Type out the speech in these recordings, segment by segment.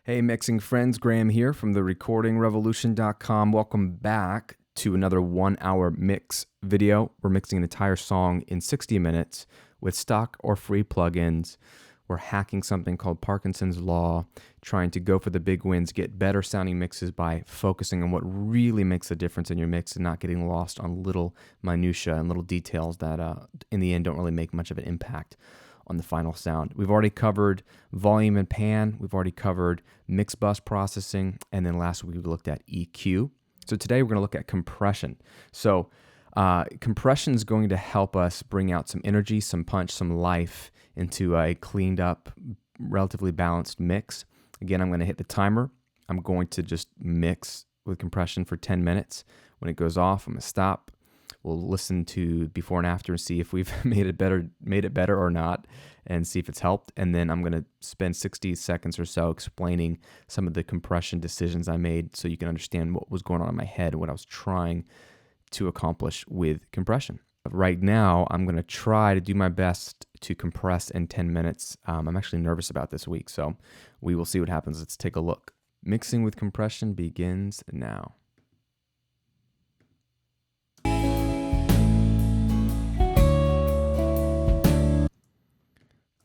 Hey, mixing friends, Graham here from the recordingrevolution.com. Welcome back to another 1-hour mix video. We're mixing an entire song in 60 minutes with stock or free plugins. We're hacking something called Parkinson's Law, trying to go for the big wins, get better sounding mixes by focusing on what really makes a difference in your mix and not getting lost on little minutia and little details that in the end don't really make much of an impact on the final sound. We've already covered volume and pan. We've already covered mix bus processing. And then last week we looked at EQ. So today we're going to look at compression. So compression is going to help us bring out some energy, some punch, some life into a cleaned up, relatively balanced mix. Again, I'm going to hit the timer. I'm going to just mix with compression for 10 minutes. When it goes off, I'm going to stop. We'll listen to before and after and see if we've made it better or not, and see if it's helped. And then I'm going to spend 60 seconds or so explaining some of the compression decisions I made so you can understand what was going on in my head and what I was trying to accomplish with compression. Right now, I'm going to try to do my best to compress in 10 minutes. I'm actually nervous about this week, so we will see what happens. Let's take a look. Mixing with compression begins now.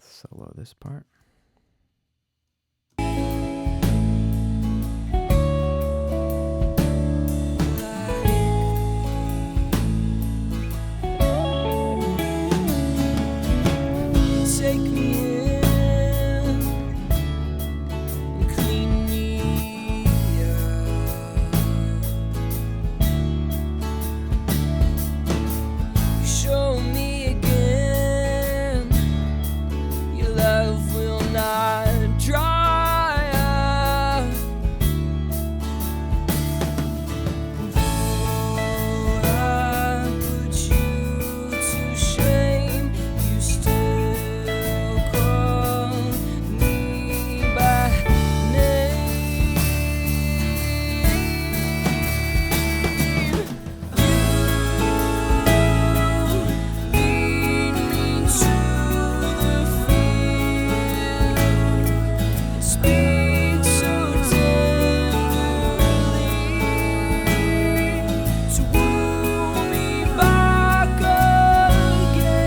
Solo this part. Take me in and clean me up. Show me again your love will not dry up. Though I put you to shame, you still call me by name. Lead me to the field, speak so tenderly to woo me back again,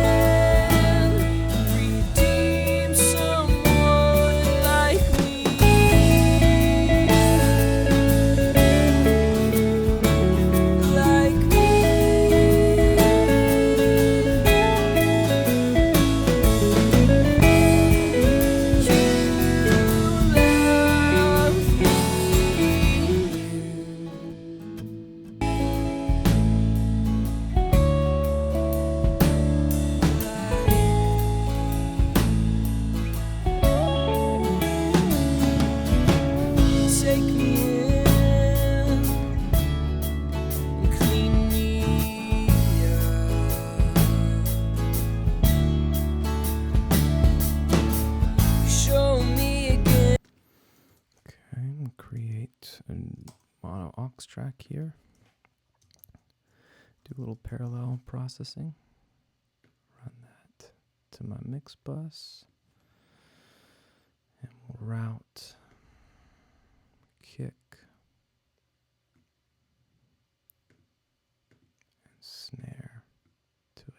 redeem someone like me. Like take me in and clean me up. Show me again. Okay, I'm going to create a mono aux track here. Do a little parallel processing. Run that to my mix bus. And we'll route kick and snare to it.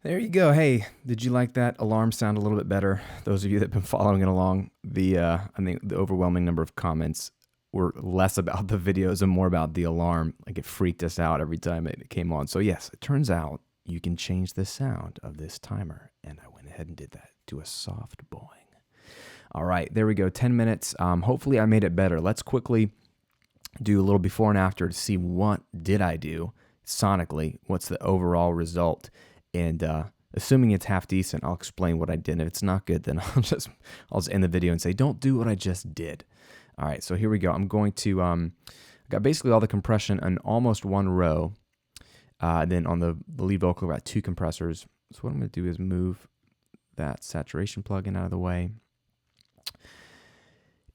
There you go. Hey, did you like that alarm sound a little bit better? Those of you that have been following it along, I think the overwhelming number of comments were less about the videos and more about the alarm. Like it freaked us out every time it came on. So yes, it turns out you can change the sound of this timer. And I went ahead and did that to a soft boing. All right, there we go. 10 minutes. Hopefully I made it better. Let's quickly do a little before and after to see what did I do sonically. What's the overall result? And assuming it's half decent, I'll explain what I did. If it's not good, then I'll just end the video and say, don't do what I just did. All right, so here we go. I'm going to, I got basically all the compression in almost one row. Then on the lead vocal, I've got 2 compressors. So what I'm going to do is move that saturation plugin out of the way.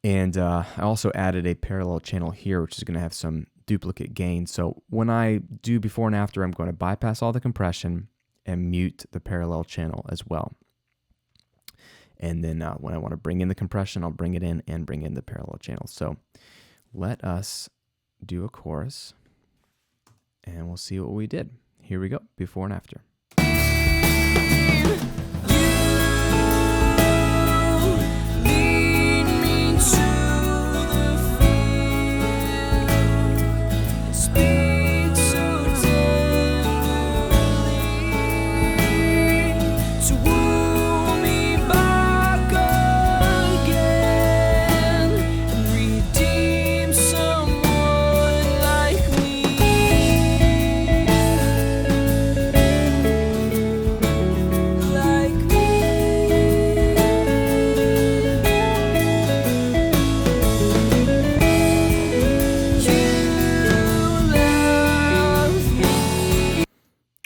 And I also added a parallel channel here, which is going to have some duplicate gain. So when I do before and after, I'm going to bypass all the compression and mute the parallel channel as well. And then when I want to bring in the compression, I'll bring it in and bring in the parallel channel. So let us do a chorus and we'll see what we did. Here we go, before and after.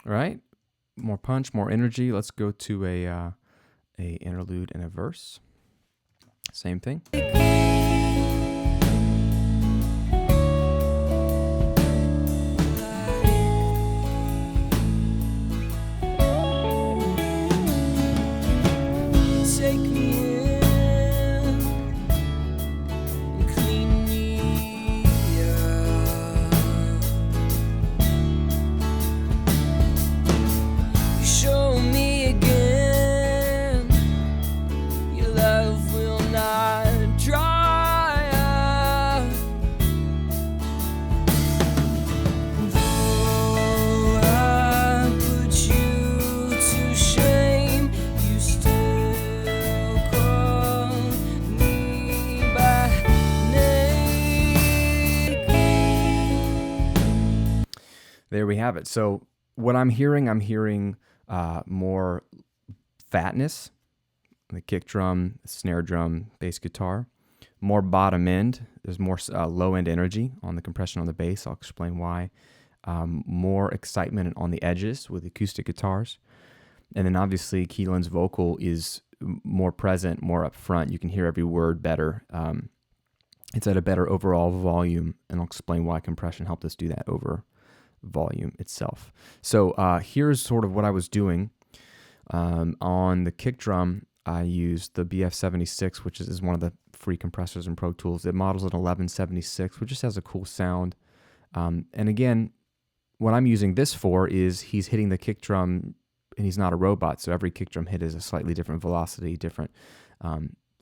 Right? More punch, more energy. Let's go to a interlude and a verse. Same thing. Take me in and clean me up. You show me again your love will not dry up. Though I put you to shame, you still call me by name. There we have it. So what I'm hearing more fatness, the kick drum, snare drum, bass guitar, more bottom end. There's more low end energy on the compression on the bass. I'll explain why. More excitement on the edges with acoustic guitars. And then obviously Keelan's vocal is more present, more up front. You can hear every word better. It's at a better overall volume, and I'll explain why compression helped us do that over volume itself. So here's sort of what I was doing. On the kick drum, I used the BF76, which is one of the free compressors in Pro Tools. It models an 1176, which just has a cool sound. And again, what I'm using this for is he's hitting the kick drum, and he's not a robot, so every kick drum hit is a slightly different velocity, different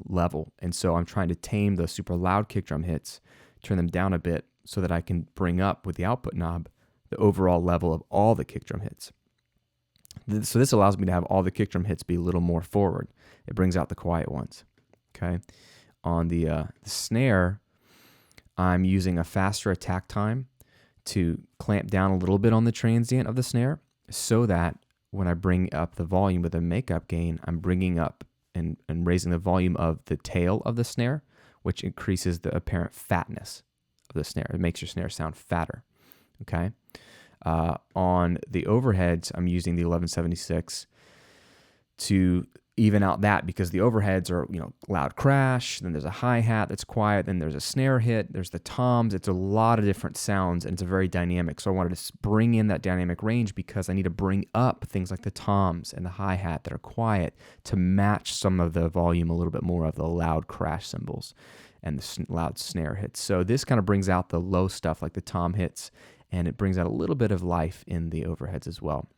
level. And so I'm trying to tame the super loud kick drum hits, turn them down a bit so that I can bring up with the output knob the overall level of all the kick drum hits. So this allows me to have all the kick drum hits be a little more forward. It brings out the quiet ones. Okay. On the snare, I'm using a faster attack time to clamp down a little bit on the transient of the snare so that when I bring up the volume with a makeup gain, I'm bringing up and raising the volume of the tail of the snare, which increases the apparent fatness of the snare. It makes your snare sound fatter. Okay. On the overheads, I'm using the 1176 to even out that, because the overheads are, loud crash, then there's a hi-hat that's quiet, then there's a snare hit, there's the toms. It's a lot of different sounds, and it's a very dynamic. So I wanted to bring in that dynamic range because I need to bring up things like the toms and the hi-hat that are quiet to match some of the volume a little bit more of the loud crash cymbals. and the loud snare hits. So this kind of brings out the low stuff like the tom hits, and it brings out a little bit of life in the overheads as well.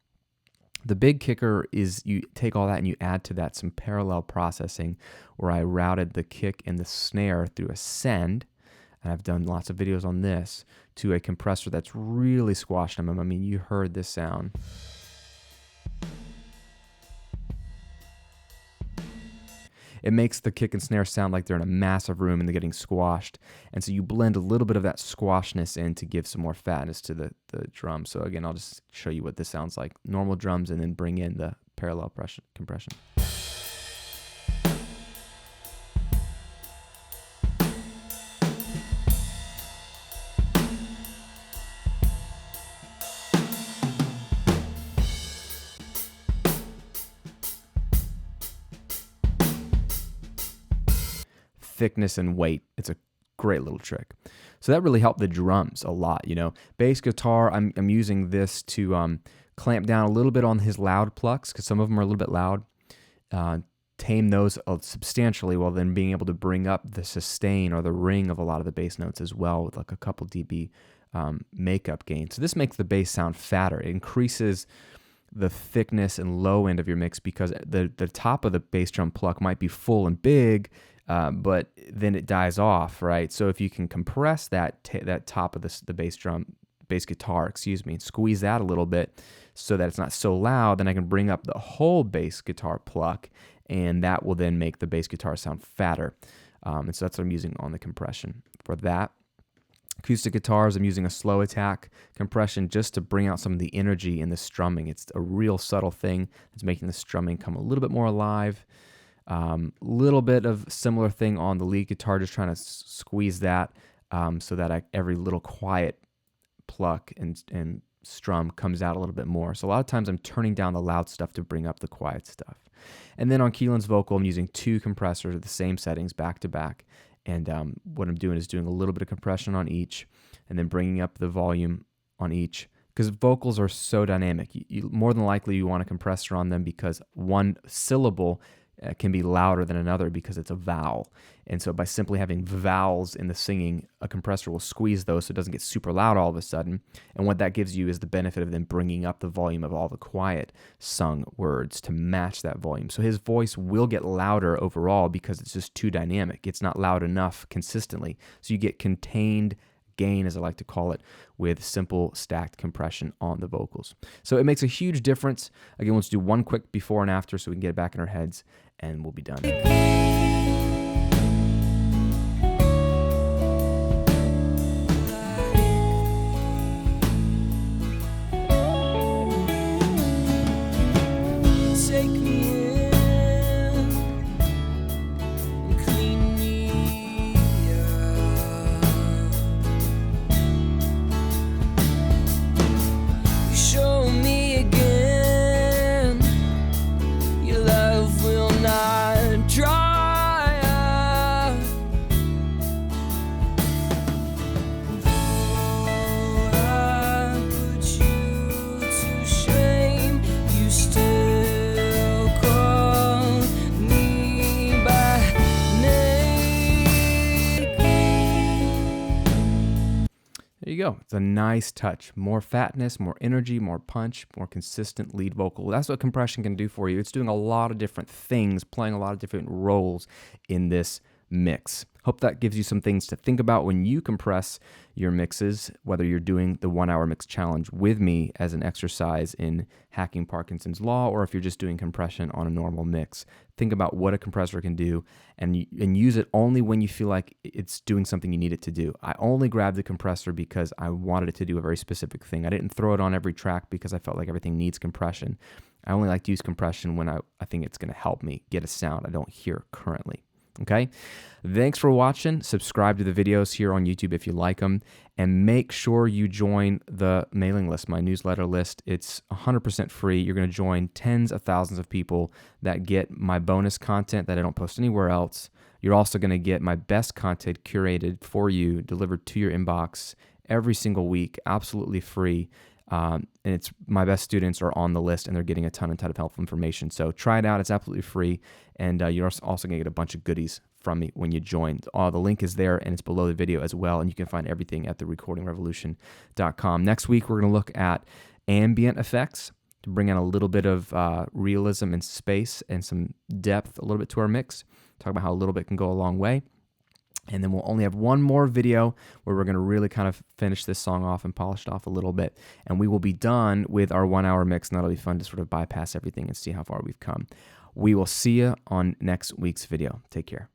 The big kicker is you take all that and you add to that some parallel processing where I routed the kick and the snare through a send, and I've done lots of videos on this, to a compressor that's really squashing them. I mean, you heard this sound. It makes the kick and snare sound like they're in a massive room and they're getting squashed. And so you blend a little bit of that squashness in to give some more fatness to the drum. So again, I'll just show you what this sounds like. Normal drums, and then bring in the parallel compression. Thickness and weight. It's a great little trick. So that really helped the drums a lot. Bass guitar, I'm using this to clamp down a little bit on his loud plucks, because some of them are a little bit loud. Tame those substantially, while then being able to bring up the sustain or the ring of a lot of the bass notes as well, with like a couple dB makeup gain. So this makes the bass sound fatter. It increases the thickness and low end of your mix, because the top of the bass drum pluck might be full and big, but then it dies off, right? So if you can compress that top of the bass guitar, and squeeze that a little bit so that it's not so loud, then I can bring up the whole bass guitar pluck, and that will then make the bass guitar sound fatter. And so that's what I'm using on the compression for that. Acoustic guitars, I'm using a slow attack compression just to bring out some of the energy in the strumming. It's a real subtle thing that's making the strumming come a little bit more alive. Little bit of similar thing on the lead guitar, just trying to squeeze that so that every little quiet pluck and strum comes out a little bit more. So a lot of times I'm turning down the loud stuff to bring up the quiet stuff. And then on Keelan's vocal, I'm using 2 compressors at the same settings back to back. And what I'm doing is doing a little bit of compression on each, and then bringing up the volume on each. Because vocals are so dynamic. You more than likely you want a compressor on them, because one syllable can be louder than another because it's a vowel. And so by simply having vowels in the singing, a compressor will squeeze those so it doesn't get super loud all of a sudden. And what that gives you is the benefit of then bringing up the volume of all the quiet sung words to match that volume. So his voice will get louder overall because it's just too dynamic. It's not loud enough consistently. So you get contained gain, as I like to call it, with simple stacked compression on the vocals. So it makes a huge difference. Again, let's do one quick before and after so we can get it back in our heads, and we'll be done. Take me in, clean me up. You show me again, your love will not dry up. Though I put you to shame, you still call me by name. There you go. It's a nice touch. More fatness, more energy, more punch, more consistent lead vocal. That's what compression can do for you. It's doing a lot of different things, playing a lot of different roles in this mix. Hope that gives you some things to think about when you compress your mixes, whether you're doing the 1 hour mix challenge with me as an exercise in hacking Parkinson's law, or if you're just doing compression on a normal mix. Think about what a compressor can do and use it only when you feel like it's doing something you need it to do. I only grabbed the compressor because I wanted it to do a very specific thing. I didn't throw it on every track because I felt like everything needs compression. I only like to use compression when I think it's going to help me get a sound I don't hear currently. Okay, thanks for watching. Subscribe to the videos here on YouTube if you like them, and make sure you join the mailing list, my newsletter list. It's 100% free. You're going to join tens of thousands of people that get my bonus content that I don't post anywhere else. You're also going to get my best content curated for you, delivered to your inbox every single week, absolutely free. And it's my best students are on the list, and they're getting a ton of helpful information. So try it out. It's absolutely free. And you're also going to get a bunch of goodies from me when you join. The link is there, and it's below the video as well, and you can find everything at therecordingrevolution.com. Next week, we're going to look at ambient effects to bring in a little bit of realism and space and some depth a little bit to our mix. Talk about how a little bit can go a long way. And then we'll only have one more video where we're going to really kind of finish this song off and polish it off a little bit. And we will be done with our 1 hour mix, and that'll be fun to sort of bypass everything and see how far we've come. We will see you on next week's video. Take care.